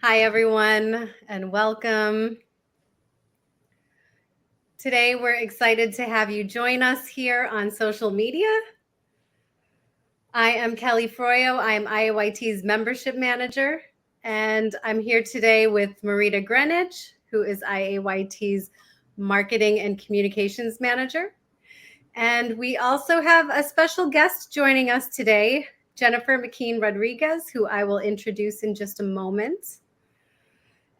Hi, everyone, and welcome. Today, we're excited to have you join us here on social media. I am Kelly Froyo. I'm IAYT's membership manager, and I'm here today with Marita Greenwich, who is IAYT's marketing and communications manager. And we also have a special guest joining us today, Jennifer McKean Rodriguez, who I will introduce in just a moment.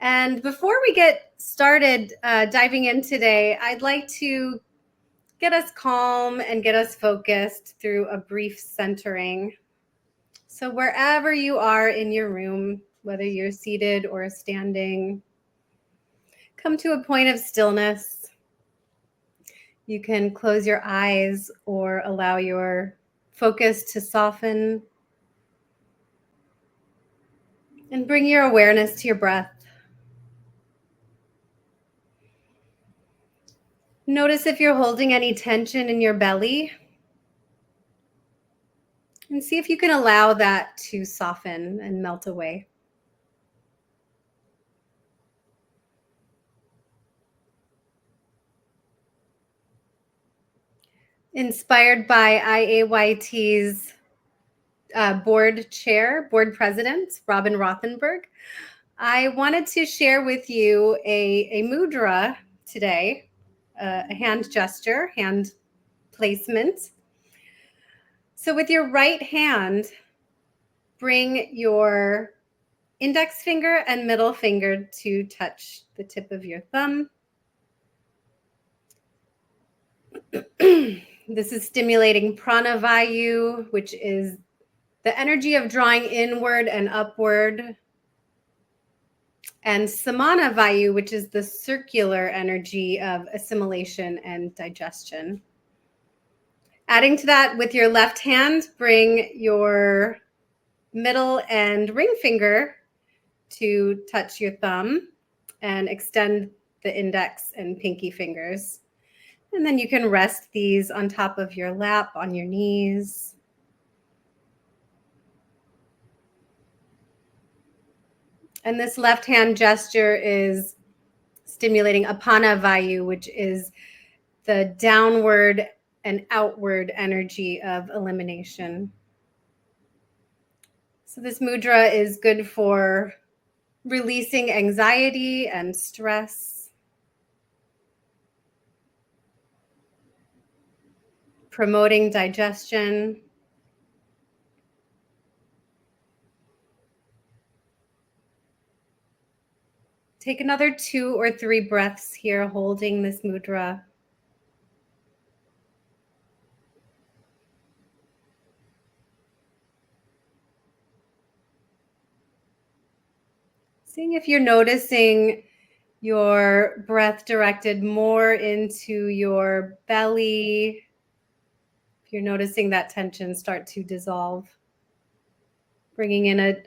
And before we get started diving in today, I'd like to get us calm and get us focused through a brief centering. So wherever you are in your room, whether you're seated or standing, come to a point of stillness. You can close your eyes or allow your focus to soften and bring your awareness to your breath. Notice if you're holding any tension in your belly, and see if you can allow that to soften and melt away. Inspired by IAYT's board president, Robin Rothenberg, I wanted to share with you a mudra today, a hand gesture, hand placement. So with your right hand, bring your index finger and middle finger to touch the tip of your thumb. This is stimulating prana vayu, which is the energy of drawing inward and upward, and samana vayu, which is the circular energy of assimilation and digestion. Adding to that, with your left hand, bring your middle and ring finger to touch your thumb and extend the index and pinky fingers. And then you can rest these on top of your lap, on your knees. And this left hand gesture is stimulating apana vayu, which is the downward and outward energy of elimination. So this mudra is good for releasing anxiety and stress, promoting digestion, take another 2 or 3 breaths here, holding this mudra. Seeing if you're noticing your breath directed more into your belly, if you're noticing that tension start to dissolve, bringing in a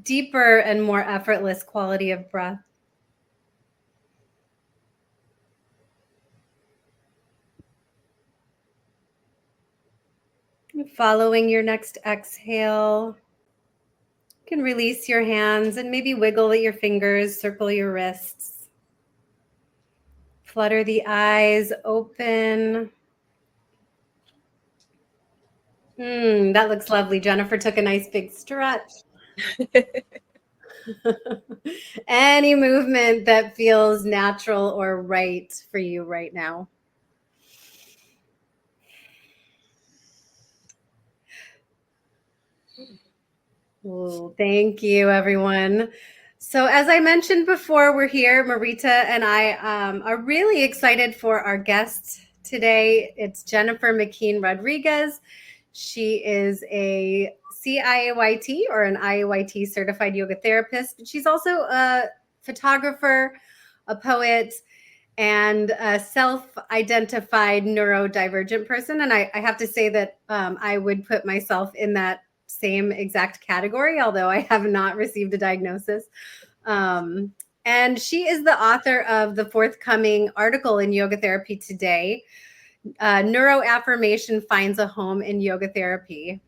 deeper and more effortless quality of breath. Following your next exhale, you can release your hands and maybe wiggle your fingers, circle your wrists. Flutter the eyes open. That looks lovely. Jennifer took a nice big stretch. Any movement that feels natural or right for you right now. Ooh, thank you, everyone. So as I mentioned before, we're here. Marita and I are really excited for our guest today. It's Jennifer McKean Rodriguez. She is a CIAYT or an IAYT certified yoga therapist, but she's also a photographer, a poet, and a self-identified neurodivergent person. And I have to say that I would put myself in that same exact category, although I have not received a diagnosis. And she is the author of the forthcoming article in Yoga Therapy Today, Neuro-Affirmation Finds a Home in Yoga Therapy.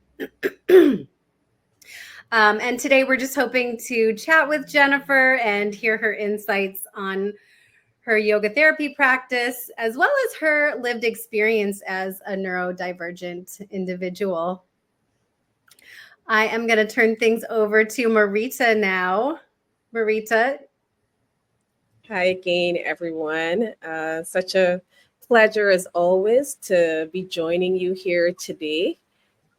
And today we're just hoping to chat with Jennifer and hear her insights on her yoga therapy practice, as well as her lived experience as a neurodivergent individual. I am going to turn things over to Marita now. Marita. Hi again, everyone. Such a pleasure as always to be joining you here today.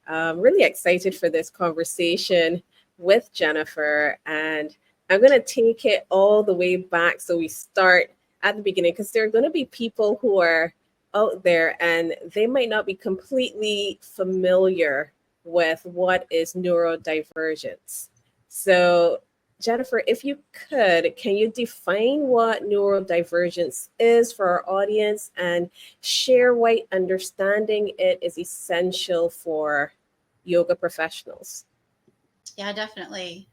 I'm really excited for this conversation with Jennifer, and I'm going to take it all the way back. So we start at the beginning because there are going to be people who are out there and they might not be completely familiar with what is neurodivergence. So, Jennifer, if you could, can you define what neurodivergence is for our audience and share why understanding it is essential for yoga professionals? Yeah, definitely.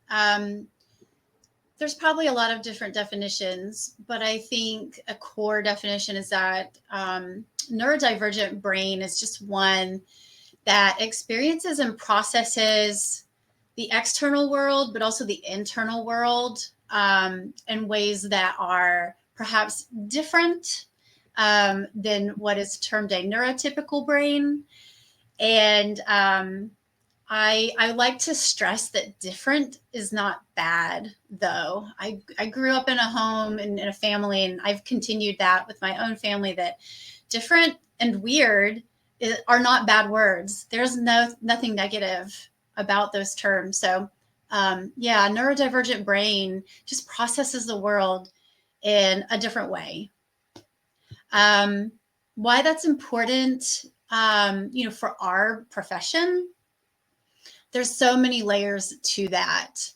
There's probably a lot of different definitions, but I think a core definition is that neurodivergent brain is just one that experiences and processes the external world, but also the internal world in ways that are perhaps different than what is termed a neurotypical brain. And I like to stress that different is not bad, though. I grew up in a home and in a family, and I've continued that with my own family, that different and weird are not bad words. There's nothing negative about those terms. So, yeah, neurodivergent brain just processes the world in a different way. Why that's important, for our profession, there's so many layers to that.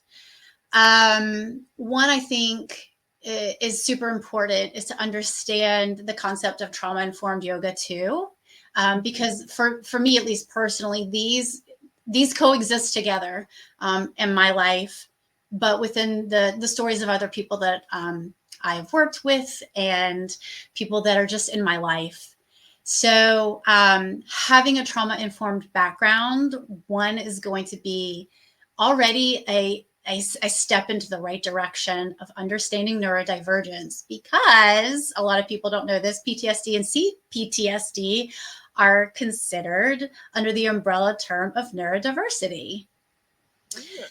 One, I think, is super important is to understand the concept of trauma-informed yoga too, because for me, at least personally, these coexist together in my life, but within the stories of other people that I've worked with and people that are just in my life. So having a trauma-informed background, one, is going to be already a step into the right direction of understanding neurodivergence, because a lot of people don't know this. PTSD and CPTSD are considered under the umbrella term of neurodiversity.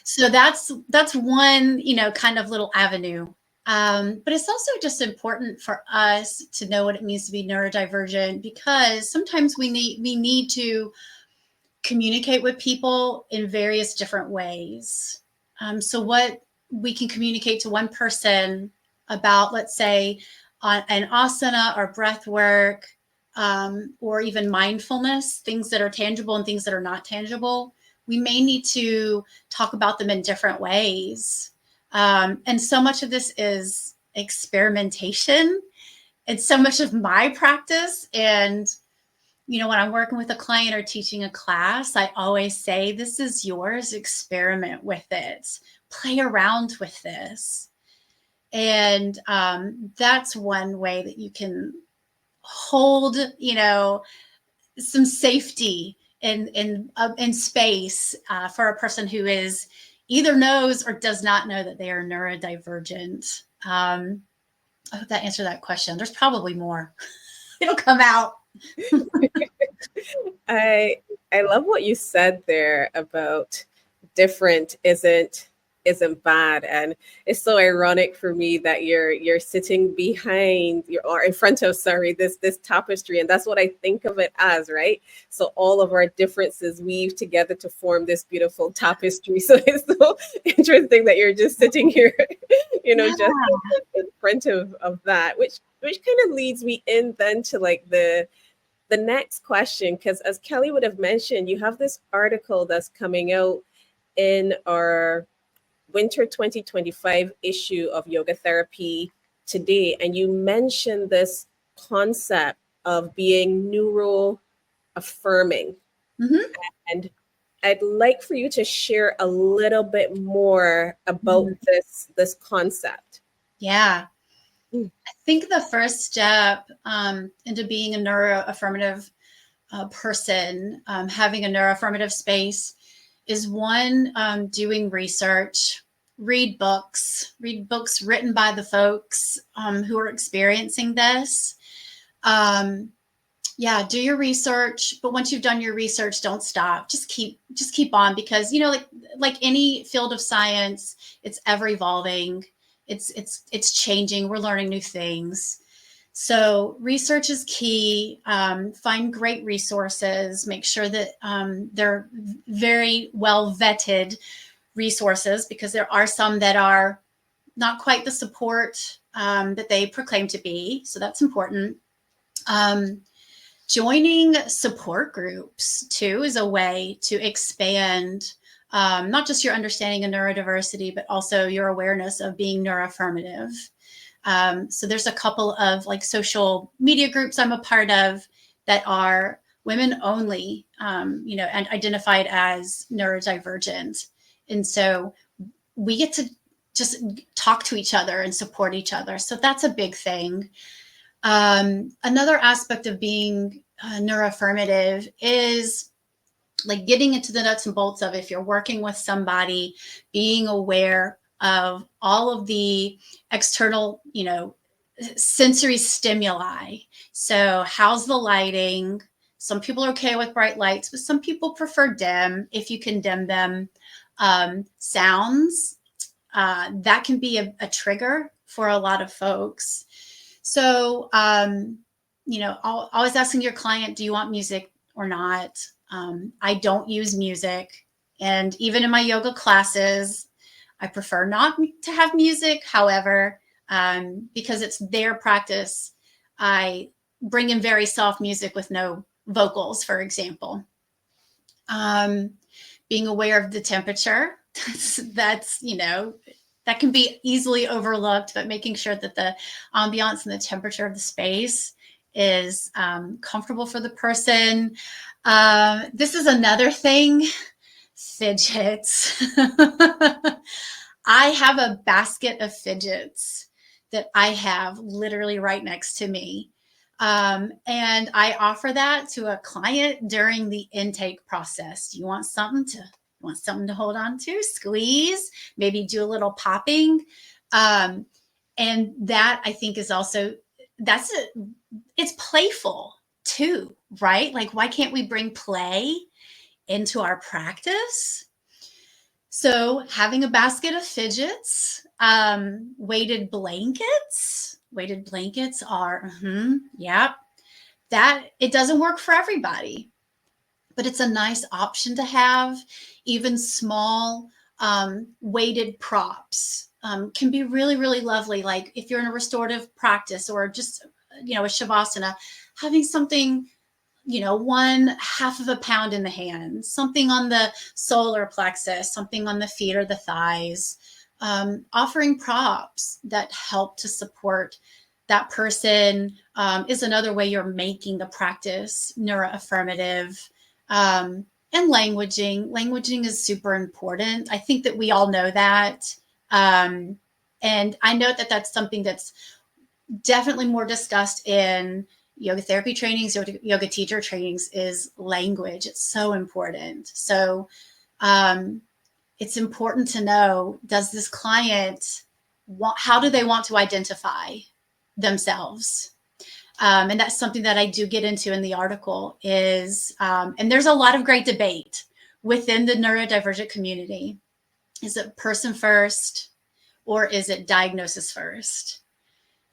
So that's one, kind of little avenue. But it's also just important for us to know what it means to be neurodivergent, because sometimes we need to communicate with people in various different ways. So what we can communicate to one person about, let's say, on an asana or breath work, or even mindfulness, things that are tangible and things that are not tangible, we may need to talk about them in different ways. And so much of this is experimentation. And so much of my practice, and when I'm working with a client or teaching a class, I always say, this is yours, experiment with it, play around with this. And that's one way that you can hold, some safety in space for a person who is either knows or does not know that they are neurodivergent. I hope that answered that question. There's probably more. It'll come out. I love what you said there about different isn't bad, and it's so ironic for me that you're sitting behind or in front of, sorry, this tapestry, and that's what I think of it as, right? So all of our differences weave together to form this beautiful tapestry. So it's so interesting that you're just sitting here, just in front of that, which kind of leads me in then to like the next question, because as Kelly would have mentioned, you have this article that's coming out in our winter 2025 issue of Yoga Therapy Today, and you mentioned this concept of being neuro-affirming. Mm-hmm. And I'd like for you to share a little bit more about this concept. Yeah. I think the first step into being a neuroaffirmative person, having a neuroaffirmative space, is one, doing research, read books written by the folks who are experiencing this. Yeah, do your research, but once you've done your research, don't stop. Just keep on, because, you know, like any field of science, it's ever evolving. It's changing. We're learning new things. So research is key. Find great resources. Make sure that they're very well vetted resources, because there are some that are not quite the support that they proclaim to be. So that's important. Joining support groups too is a way to expand not just your understanding of neurodiversity, but also your awareness of being neuroaffirmative. So there's a couple of like social media groups I'm a part of that are women only, you know, and identified as neurodivergent. And so we get to just talk to each other and support each other. So that's a big thing. Another aspect of being neuroaffirmative is like getting into the nuts and bolts of, if you're working with somebody, being aware of all of the external, you know, sensory stimuli. So how's the lighting? Some people are okay with bright lights, but some people prefer dim, if you can dim them. Sounds, that can be a trigger for a lot of folks. So, you know, always asking your client, do you want music or not? I don't use music. And even in my yoga classes, I prefer not to have music. However, because it's their practice, I bring in very soft music with no vocals, for example. Being aware of the temperature, that's, you know, that can be easily overlooked, but making sure that the ambiance and the temperature of the space is comfortable for the person. This is another thing, fidgets. I have a basket of fidgets that I have literally right next to me. And I offer that to a client during the intake process. Do you want something to hold on to, squeeze, maybe do a little popping? And that, I think, is also, it's playful too, right? Like, why can't we bring play into our practice? So having a basket of fidgets, weighted blankets are, yeah, that it doesn't work for everybody, but it's a nice option to have. Even small weighted props can be really, really lovely. Like if you're in a restorative practice, or just, you know, a shavasana, having something, you know, 1/2 pound in the hand, something on the solar plexus, something on the feet or the thighs, offering props that help to support that person is another way you're making the practice neuroaffirmative. And languaging is super important. I think that we all know that. And I know that that's something that's definitely more discussed in yoga therapy trainings, yoga teacher trainings, is language. It's so important. So it's important to know, does this client how do they want to identify themselves? And that's something that I do get into in the article is, and there's a lot of great debate within the neurodivergent community. Is it person first, or is it diagnosis first?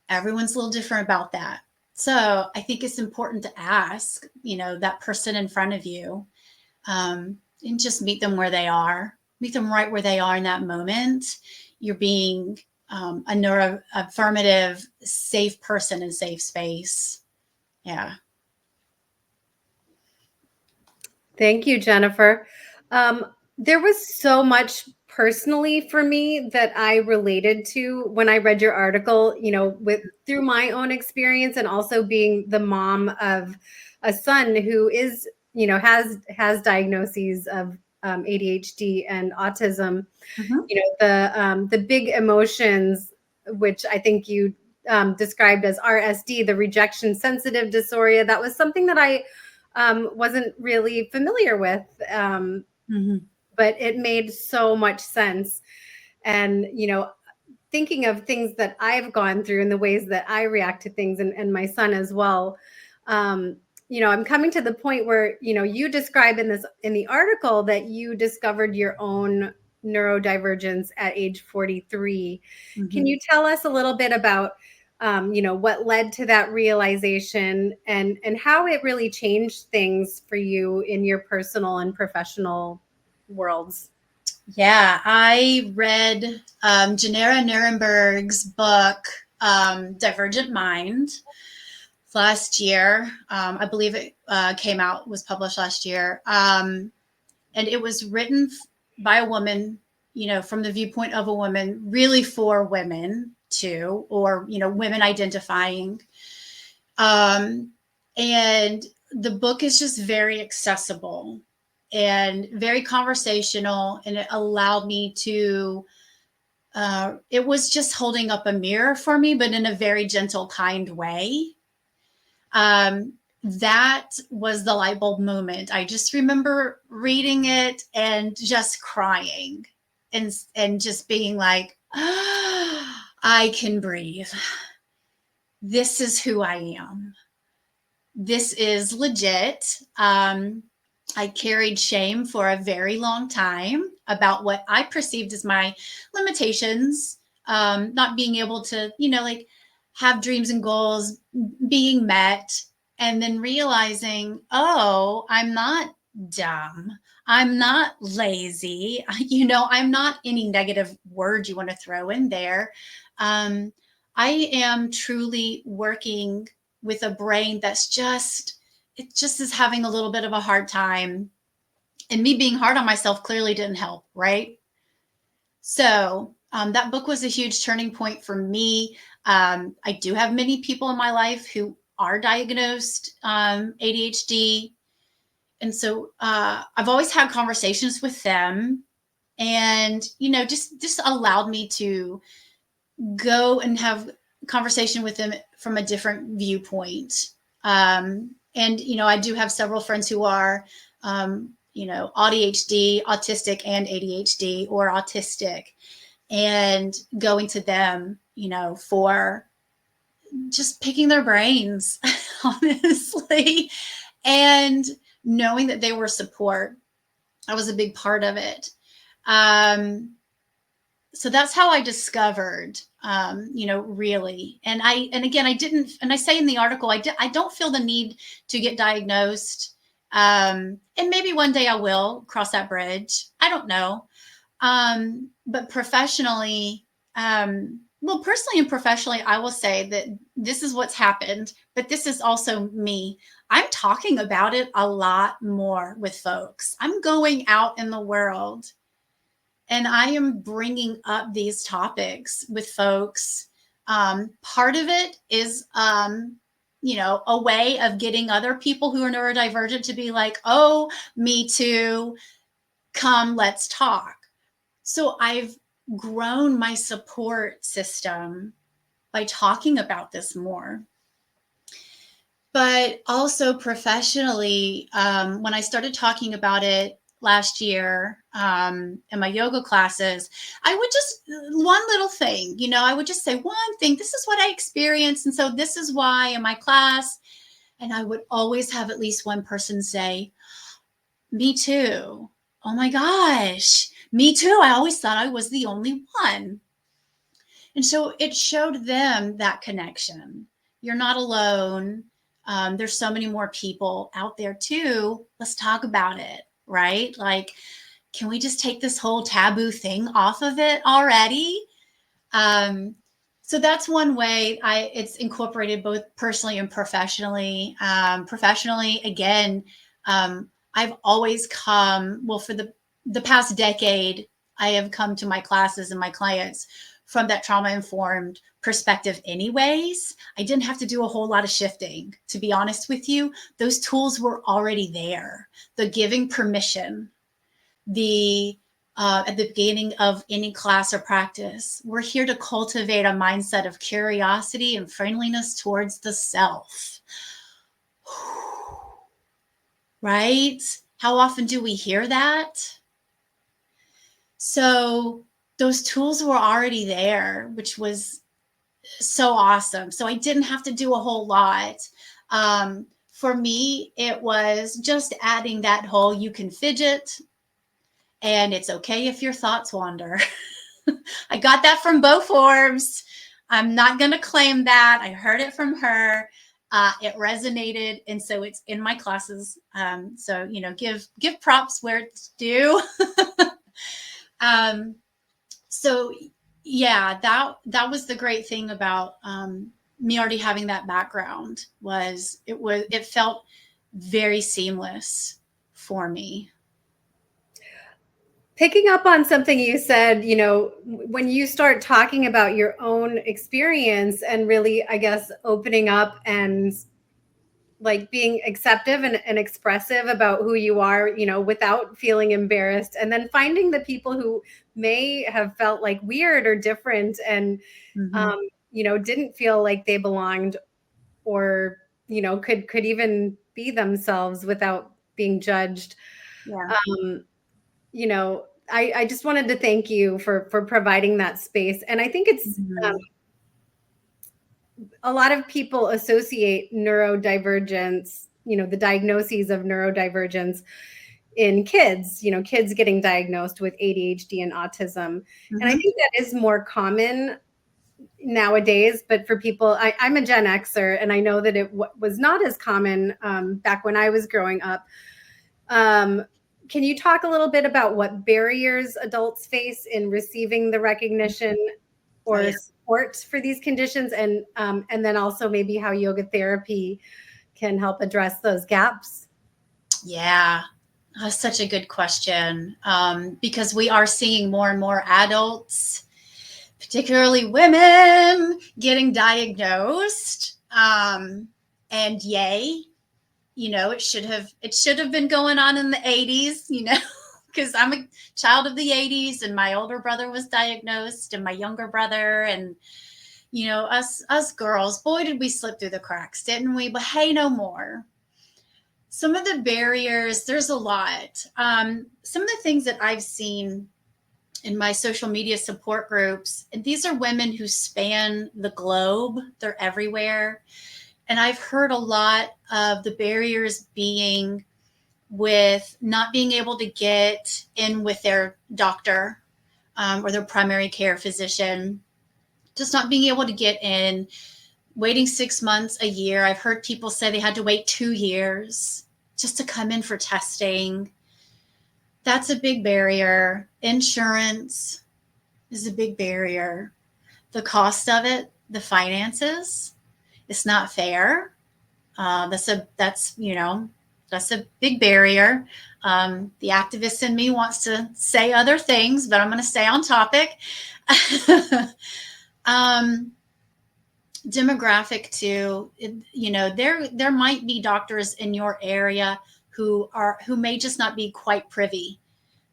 Everyone's a little different about that. So I think it's important to ask, you know, that person in front of you, and just meet them where they are, meet them right where they are in that moment. You're being a neuroaffirmative, safe person in safe space. Yeah. Thank you, Jennifer. There was so much personally for me that I related to when I read your article, you know, through my own experience, and also being the mom of a son who is, you know, has diagnoses of ADHD and autism. Mm-hmm. You know, the big emotions, which I think you described as RSD, the rejection sensitive dysphoria. That was something that I wasn't really familiar with. but it made so much sense. And, thinking of things that I've gone through and the ways that I react to things, and my son as well. I'm coming to the point where, you describe in the article that you discovered your own neurodivergence at age 43. Can you tell us a little bit about, what led to that realization and how it really changed things for you in your personal and professional worlds? Yeah, I read Janera Nirenberg's book, Divergent Mind, last year. I believe it was published last year. And it was written by a woman, from the viewpoint of a woman, really for women too, or, women identifying. And the book is just very accessible and very conversational, and it allowed me to it was just holding up a mirror for me, but in a very gentle, kind way. That was the light bulb moment. I just remember reading it and just crying and just being like, oh, I can breathe. This is who I am. This is legit. I carried shame for a very long time about what I perceived as my limitations, not being able to, have dreams and goals being met, and then realizing, oh, I'm not dumb. I'm not lazy. I'm not any negative word you want to throw in there. I am truly working with a brain that's just is having a little bit of a hard time. And me being hard on myself clearly didn't help, right? So that book was a huge turning point for me. I do have many people in my life who are diagnosed ADHD. And so I've always had conversations with them, and, just allowed me to go and have conversation with them from a different viewpoint. And, I do have several friends who are, ADHD, autistic and ADHD, or autistic, and going to them, for just picking their brains, honestly, and knowing that they were support. That was a big part of it. So that's how I discovered, really. And again, I didn't, and I say in the article, I don't feel the need to get diagnosed. And maybe one day I will cross that bridge. I don't know. But professionally, personally and professionally, I will say that this is what's happened, but this is also me. I'm talking about it a lot more with folks. I'm going out in the world, and I am bringing up these topics with folks. Part of it is, a way of getting other people who are neurodivergent to be like, oh, me too, come, let's talk. So I've grown my support system by talking about this more. But also professionally, when I started talking about it last year in my yoga classes, I would just, one little thing, I would just say one thing, this is what I experienced, and so this is why in my class. And I would always have at least one person say, me too. Oh my gosh, me too. I always thought I was the only one. And so it showed them that connection. You're not alone. There's so many more people out there too. Let's talk about it, right? Like, can we just take this whole taboo thing off of it already? So that's one way it's incorporated both personally and professionally. Professionally, again, I've always come, for the past decade, I have come to my classes and my clients from that trauma-informed perspective anyways. I didn't have to do a whole lot of shifting, to be honest with you. Those tools were already there. The giving permission, at the beginning of any class or practice, we're here to cultivate a mindset of curiosity and friendliness towards the self. Right? How often do we hear that? So those tools were already there, which was so awesome. So I didn't have to do a whole lot. For me, it was just adding that whole, you can fidget and it's okay if your thoughts wander. I got that from Bo Forbes. I'm not going to claim that. I heard it from her. It resonated, and so it's in my classes. So give props where it's due. So yeah, that was the great thing about me already having that background. It felt very seamless for me. Picking up on something you said, when you start talking about your own experience and really, I guess, opening up and like being acceptive and expressive about who you are, without feeling embarrassed, and then finding the people who may have felt like weird or different and, didn't feel like they belonged or, could even be themselves without being judged. Yeah. I just wanted to thank you for providing that space. And I think it's a lot of people associate neurodivergence, the diagnoses of neurodivergence in kids, kids getting diagnosed with ADHD and autism. And I think that is more common nowadays, but for people, I'm a Gen Xer, and I know that it was not as common back when I was growing up. Can you talk a little bit about what barriers adults face in receiving the recognition or support for these conditions, and then also maybe how yoga therapy can help address those gaps? Yeah, that's such a good question, because we are seeing more and more adults, particularly women, getting diagnosed. And yay, it should have been going on in the 80s, because I'm a child of the 80s, and my older brother was diagnosed, and my younger brother, and us girls, boy, did we slip through the cracks, didn't we? But hey, no more. Some of the barriers, there's a lot. Some of the things that I've seen in my social media support groups, and these are women who span the globe, they're everywhere. And I've heard a lot of the barriers being with not being able to get in with their doctor or their primary care physician, just not being able to get in, waiting 6 months, a year. I've heard people say they had to wait 2 years just to come in for testing. That's a big barrier. Insurance is a big barrier. The cost of it, the finances, it's not fair. That's a big barrier. The activist in me wants to say other things, but I'm going to stay on topic. Demographic too. There might be doctors in your area who may just not be quite privy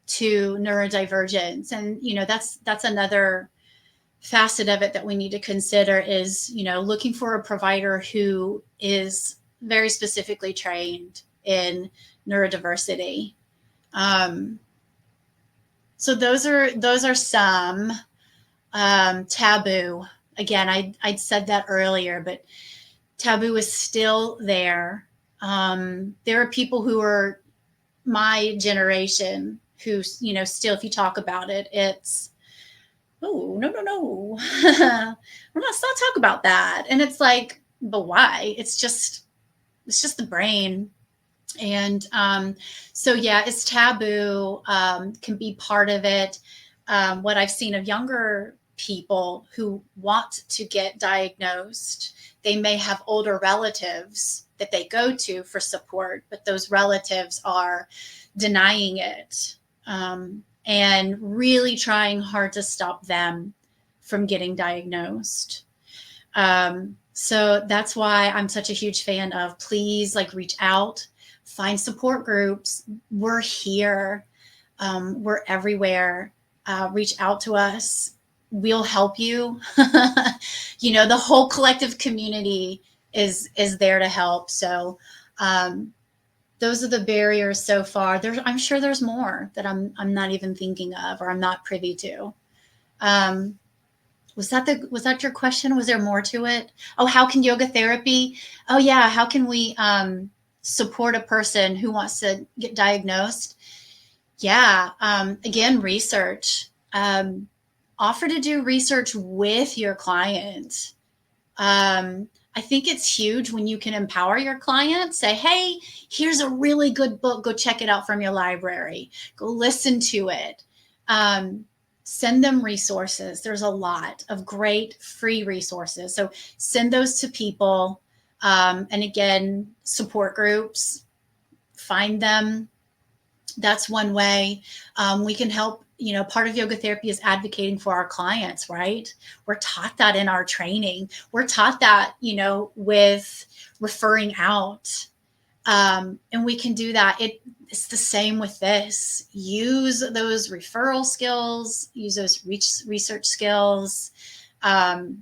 to neurodivergence, and that's another facet of it that we need to consider is looking for a provider who is very specifically trained in neurodiversity. So those are some taboo. Again, I'd said that earlier, but taboo is still there. There are people who are my generation who, still, if you talk about it, it's, oh, no. We're not supposed to talk about that. And it's like, but why? It's just the brain. And so, yeah, it's taboo, can be part of it. What I've seen of younger people who want to get diagnosed, they may have older relatives that they go to for support, but those relatives are denying it and really trying hard to stop them from getting diagnosed. So that's why I'm such a huge fan of, please, reach out, find support groups. We're here. We're everywhere. Reach out to us. We'll help you. The whole collective community is there to help. So those are the barriers so far. I'm sure there's more that I'm not even thinking of, or I'm not privy to. Was that your question? Was there more to it? Oh, how can yoga therapy? Oh yeah, how can we support a person who wants to get diagnosed? Yeah, again, research. Offer to do research with your client. I think it's huge when you can empower your client. Say, hey, here's a really good book. Go check it out from your library. Go listen to it. Send them resources. There's a lot of great free resources. So send those to people. And again, support groups, find them. That's one way we can help. You know, part of yoga therapy is advocating for our clients, right? We're taught that in our training. We're taught that, you know, with referring out. And we can do that. It's the same with this. Use those referral skills, use those research skills,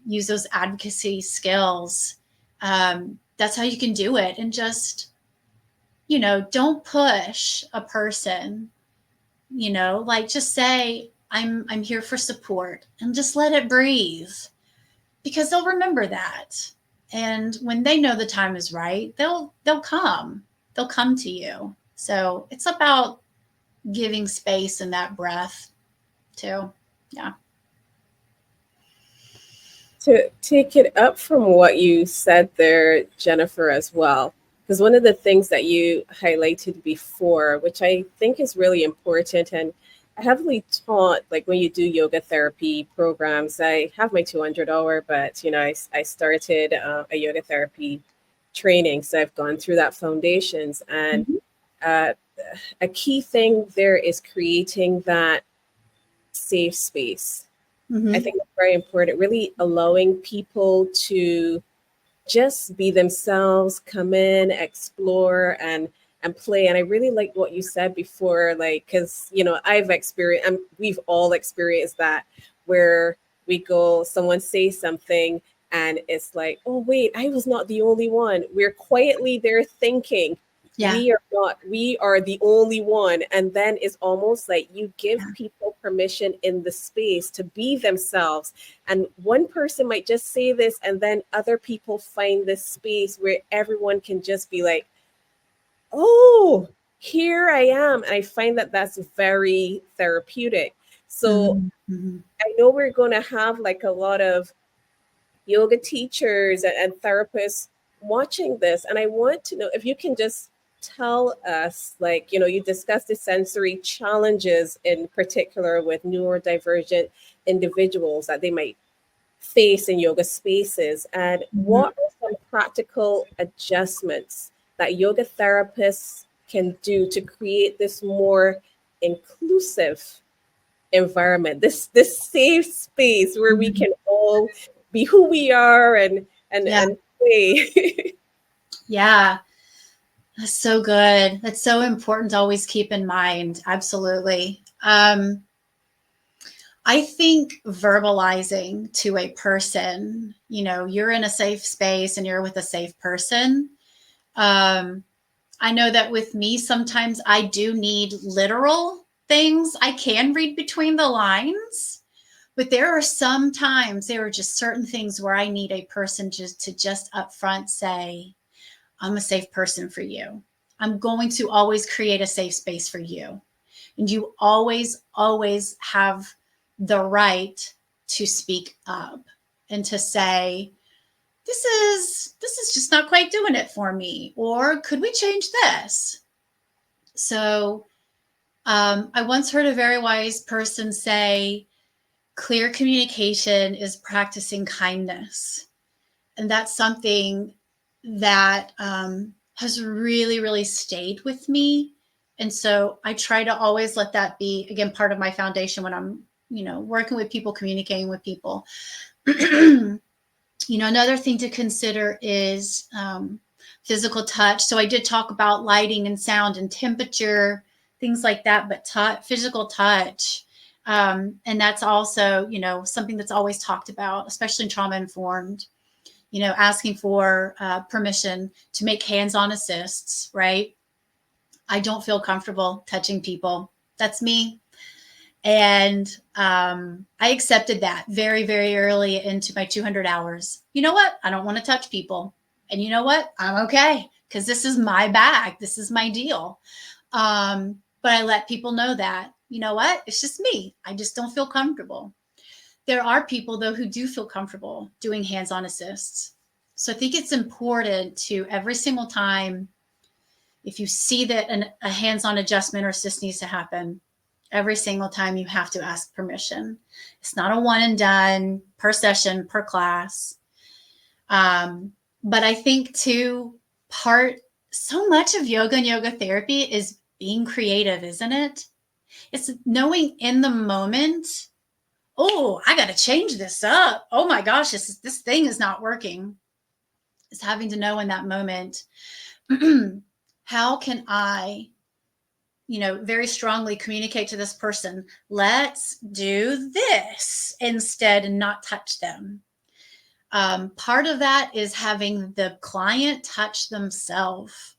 use those advocacy skills. That's how you can do it. And just, you know, don't push a person, you know, like just say, I'm here for support, and just let it breathe, because they'll remember that. And when they know the time is right, they'll come to you. So it's about giving space and that breath too. Yeah. To take it up from what you said there, Jennifer, as well, because one of the things that you highlighted before, which I think is really important, and I heavily taught, like when you do yoga therapy programs, I have my 200-hour, but you know, I started a yoga therapy training, so I've gone through that foundations, and a key thing there is creating that safe space. I think it's very important, really allowing people to just be themselves, come in, explore, and play. And I really like what you said before, like, because, you know, I've experienced, and we've all experienced that, where we go, someone says something, and it's like, oh, wait, I was not the only one. We're quietly there thinking, we are not, we are the only one. And then it's almost like you give people permission in the space to be themselves. And one person might just say this, and then other people find this space where everyone can just be like, oh, here I am. And I find that that's very therapeutic. So I know we're going to have like a lot of yoga teachers and therapists watching this. And I want to know if you can just tell us, like, you know, you discussed the sensory challenges in particular with neurodivergent individuals that they might face in yoga spaces, and what are some practical adjustments that yoga therapists can do to create this more inclusive environment, this safe space where we can all be who we are and play. Yeah. That's so good. That's so important to always keep in mind. Absolutely. I think verbalizing to a person, you know, you're in a safe space and you're with a safe person. I know that with me, sometimes I do need literal things. I can read between the lines, but there are just certain things where I need a person to just upfront say, I'm a safe person for you. I'm going to always create a safe space for you. And you always, always have the right to speak up and to say, this is just not quite doing it for me. Or could we change this? So I once heard a very wise person say, clear communication is practicing kindness. And that's something that has really, really stayed with me. And so I try to always let that be, again, part of my foundation when I'm, you know, working with people, communicating with people. You know, another thing to consider is physical touch. So I did talk about lighting and sound and temperature, things like that, but physical touch. And that's also, you know, something that's always talked about, especially in trauma-informed. You know, asking for permission to make hands-on assists, right? I don't feel comfortable touching people. That's me. And I accepted that very, very early into my 200 hours. You know what? I don't want to touch people. And you know what? I'm okay, because this is my bag. This is my deal. But I let people know that, you know what? It's just me. I just don't feel comfortable. There are people, though, who do feel comfortable doing hands-on assists. So I think it's important to, every single time, if you see that a hands-on adjustment or assist needs to happen, every single time you have to ask permission. It's not a one and done per session, per class. But I think too, so much of yoga and yoga therapy is being creative, isn't it? It's knowing in the moment, oh, I got to change this up. Oh my gosh, this thing is not working. It's having to know in that moment, how can I, very strongly communicate to this person, let's do this instead and not touch them. Part of that is having the client touch themselves.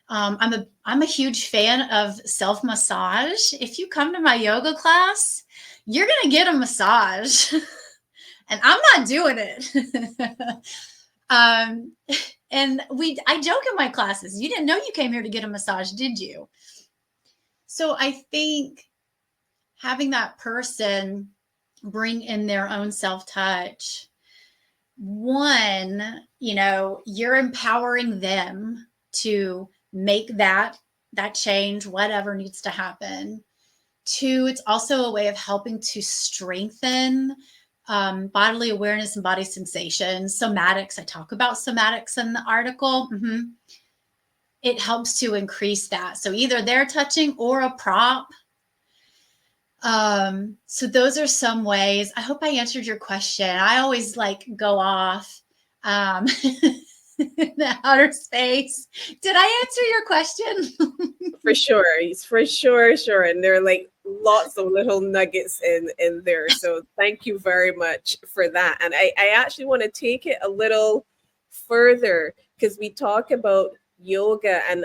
I'm a huge fan of self-massage. If you come to my yoga class, you're going to get a massage and I'm not doing it. And I joke in my classes, you didn't know you came here to get a massage, did you? So I think having that person bring in their own self-touch, one, you're empowering them to make that change, whatever needs to happen. Two, it's also a way of helping to strengthen bodily awareness and body sensations, somatics. I talk about somatics in the article. It helps to increase that. So either they're touching or a prop. So those are some ways. I hope I answered your question. I always go off in the outer space. Did I answer your question? For sure. And there are lots of little nuggets in there. So thank you very much for that. And I actually want to take it a little further, because we talk about yoga and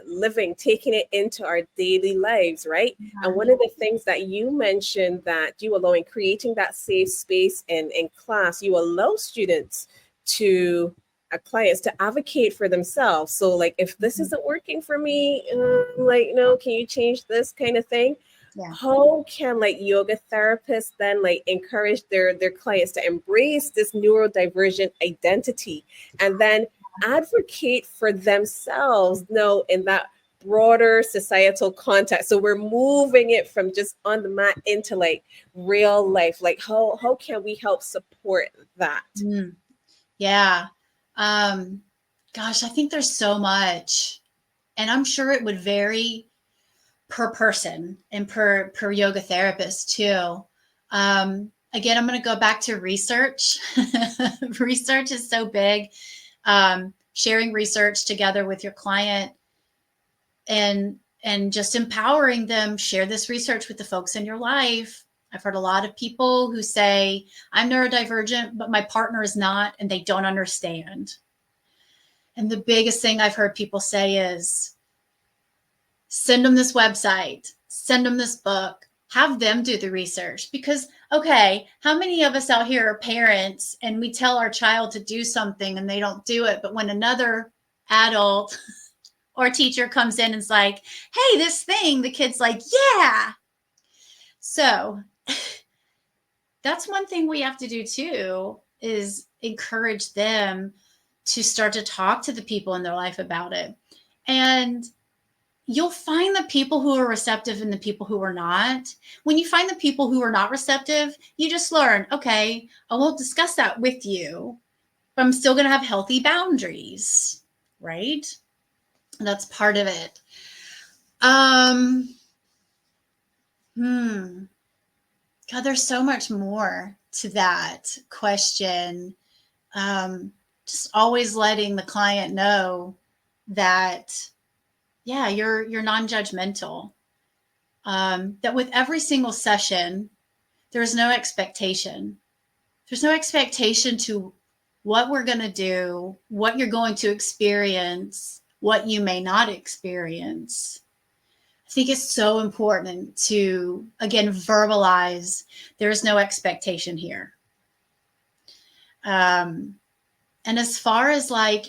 living, taking it into our daily lives, right? And one of the things that you mentioned that you allow in creating that safe space in class, you allow students to clients to advocate for themselves. So if this isn't working for me, no, can you change this kind of thing? Yeah. How can yoga therapists then encourage their clients to embrace this neurodivergent identity and then advocate for themselves in that broader societal context? So we're moving it from just on the mat into real life. How can we help support that? Yeah. Gosh, I think there's so much, and I'm sure it would vary per person and per yoga therapist too. Again, I'm going to go back to research. Research is so big. Sharing research together with your client and just empowering them, share this research with the folks in your life. I've heard a lot of people who say, I'm neurodivergent, but my partner is not, and they don't understand. And the biggest thing I've heard people say is, send them this website, send them this book, have them do the research. Because, okay, how many of us out here are parents and we tell our child to do something and they don't do it, but when another adult or teacher comes in and is like, hey, this thing, the kid's like, yeah. So that's one thing we have to do too, is encourage them to start to talk to the people in their life about it. And you'll find the people who are receptive and the people who are not. When you find the people who are not receptive, you just learn, okay, I won't discuss that with you, but I'm still going to have healthy boundaries, right? That's part of it. God, there's so much more to that question. Just always letting the client know that, yeah, you're non-judgmental. That with every single session, there's no expectation. There's no expectation to what we're going to do, what you're going to experience. what you may not experience. I think it's so important to, again, verbalize there's no expectation here. And as far as like,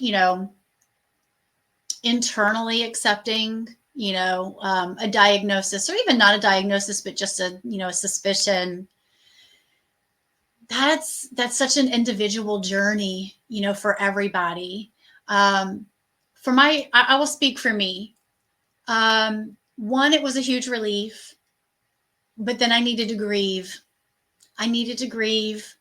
internally accepting, a diagnosis, or even not a diagnosis, but just a suspicion, that's such an individual journey, for everybody. I will speak for me. One, it was a huge relief, but then I needed to grieve. I needed to grieve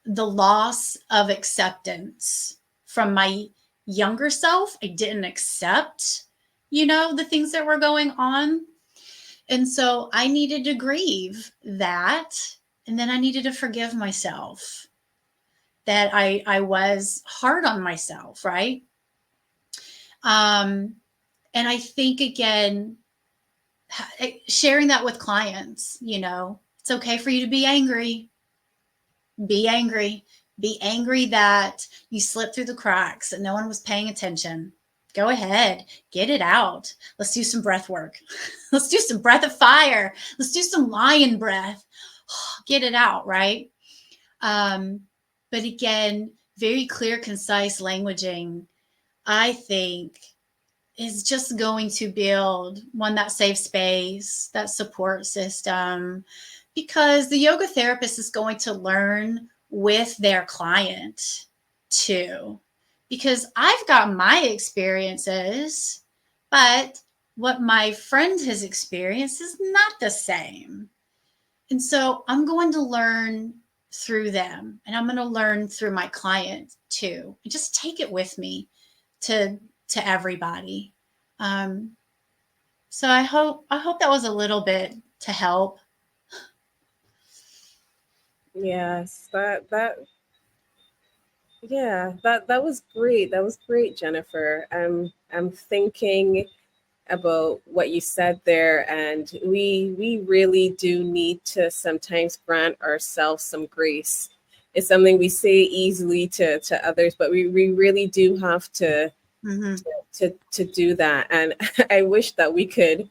the loss of acceptance from my younger self. I didn't accept, the things that were going on. And so I needed to grieve that. And then I needed to forgive myself that I was hard on myself, right? And I think, again, sharing that with clients, it's okay for you to be angry. Be angry. Be angry that you slipped through the cracks and no one was paying attention. Go ahead, get it out. Let's do some breath work. Let's do some breath of fire. Let's do some lion breath. Get it out, right? But again, very clear, concise languaging, I think, is just going to build that safe space, that support system, because the yoga therapist is going to learn with their client too. Because I've got my experiences, but what my friend has experienced is not the same. And so I'm going to learn through them, and I'm going to learn through my client too. And just take it with me to everybody. So I hope that was a little bit to help. Yes, that was great. That was great, Jennifer. I'm thinking about what you said there, and we really do need to sometimes grant ourselves some grace. It's something we say easily to others, but we really do have to to do that. And I wish that we could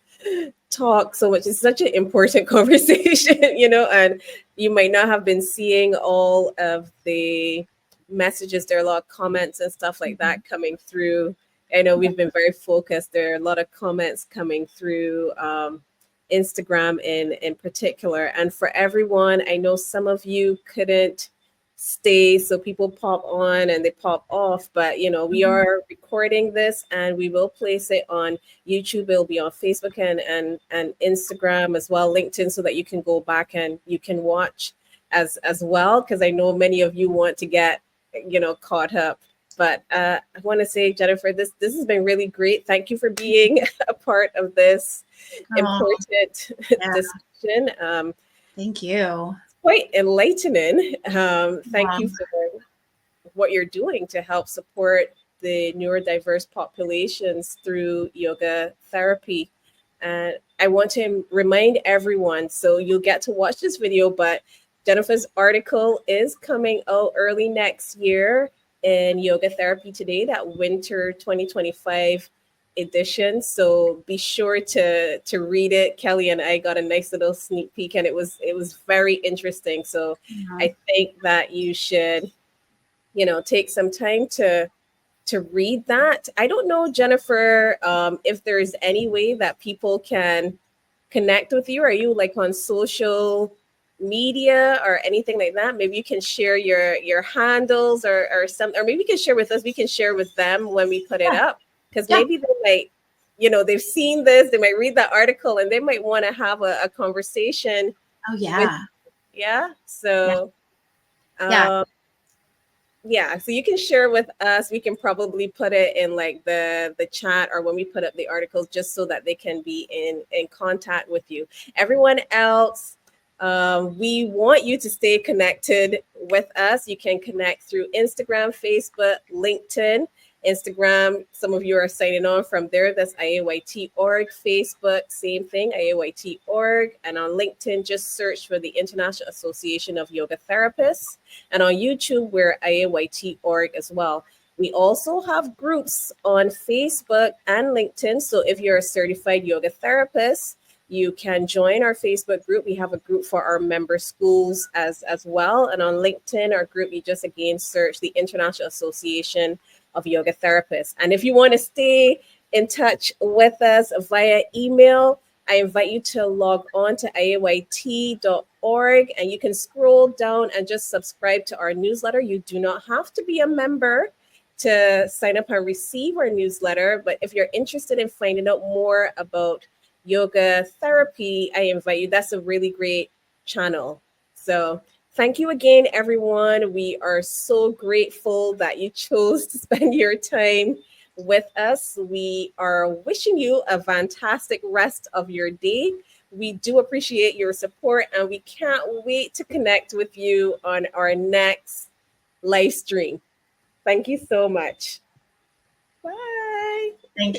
talk so much. It's such an important conversation, and you might not have been seeing all of the messages. There are a lot of comments and stuff like that coming through. I know we've been very focused. There are a lot of comments coming through Instagram in particular. And for everyone, I know some of you couldn't stay, so people pop on and they pop off, but we are recording this and we will place it on YouTube. It'll be on Facebook and Instagram as well, LinkedIn, so that you can go back and you can watch as well, because I know many of you want to get caught up. But I want to say, Jennifer, this has been really great. Thank you for being a part of this important discussion. Thank you. Quite enlightening. Thank you for what you're doing to help support the neurodiverse populations through yoga therapy. And I want to remind everyone, so you'll get to watch this video, but Jennifer's article is coming out early next year in Yoga Therapy Today, that winter 2025 edition. So be sure to read it. Kelly and I got a nice little sneak peek, and it was very interesting. So I think that you should, take some time to read that. I don't know, Jennifer, if there's any way that people can connect with you. Are you like on social media or anything like that? Maybe you can share your handles or maybe you can share with us. We can share with them when we put it up, because maybe they might, they've seen this, they might read that article and they might want to have a conversation. Oh yeah. So so you can share with us. We can probably put it in like the chat or when we put up the articles, just so that they can be in contact with you. Everyone else, we want you to stay connected with us. You can connect through Instagram, Facebook, LinkedIn. Instagram, some of you are signing on from there. That's IAYT.org. Facebook, same thing, IAYT.org. And on LinkedIn, just search for the International Association of Yoga Therapists. And on YouTube, we're IAYT.org as well. We also have groups on Facebook and LinkedIn. So if you're a certified yoga therapist, you can join our Facebook group. We have a group for our member schools as well. And on LinkedIn, our group, you just again search the International Association of Yoga Therapists. And if you want to stay in touch with us via email, I invite you to log on to iayt.org and you can scroll down and just subscribe to our newsletter. You do not have to be a member to sign up and receive our newsletter. But if you're interested in finding out more about yoga therapy, I invite you. That's a really great channel. So thank you again, everyone. We are so grateful that you chose to spend your time with us. We are wishing you a fantastic rest of your day. We do appreciate your support and we can't wait to connect with you on our next live stream. Thank you so much. Bye. Thank you.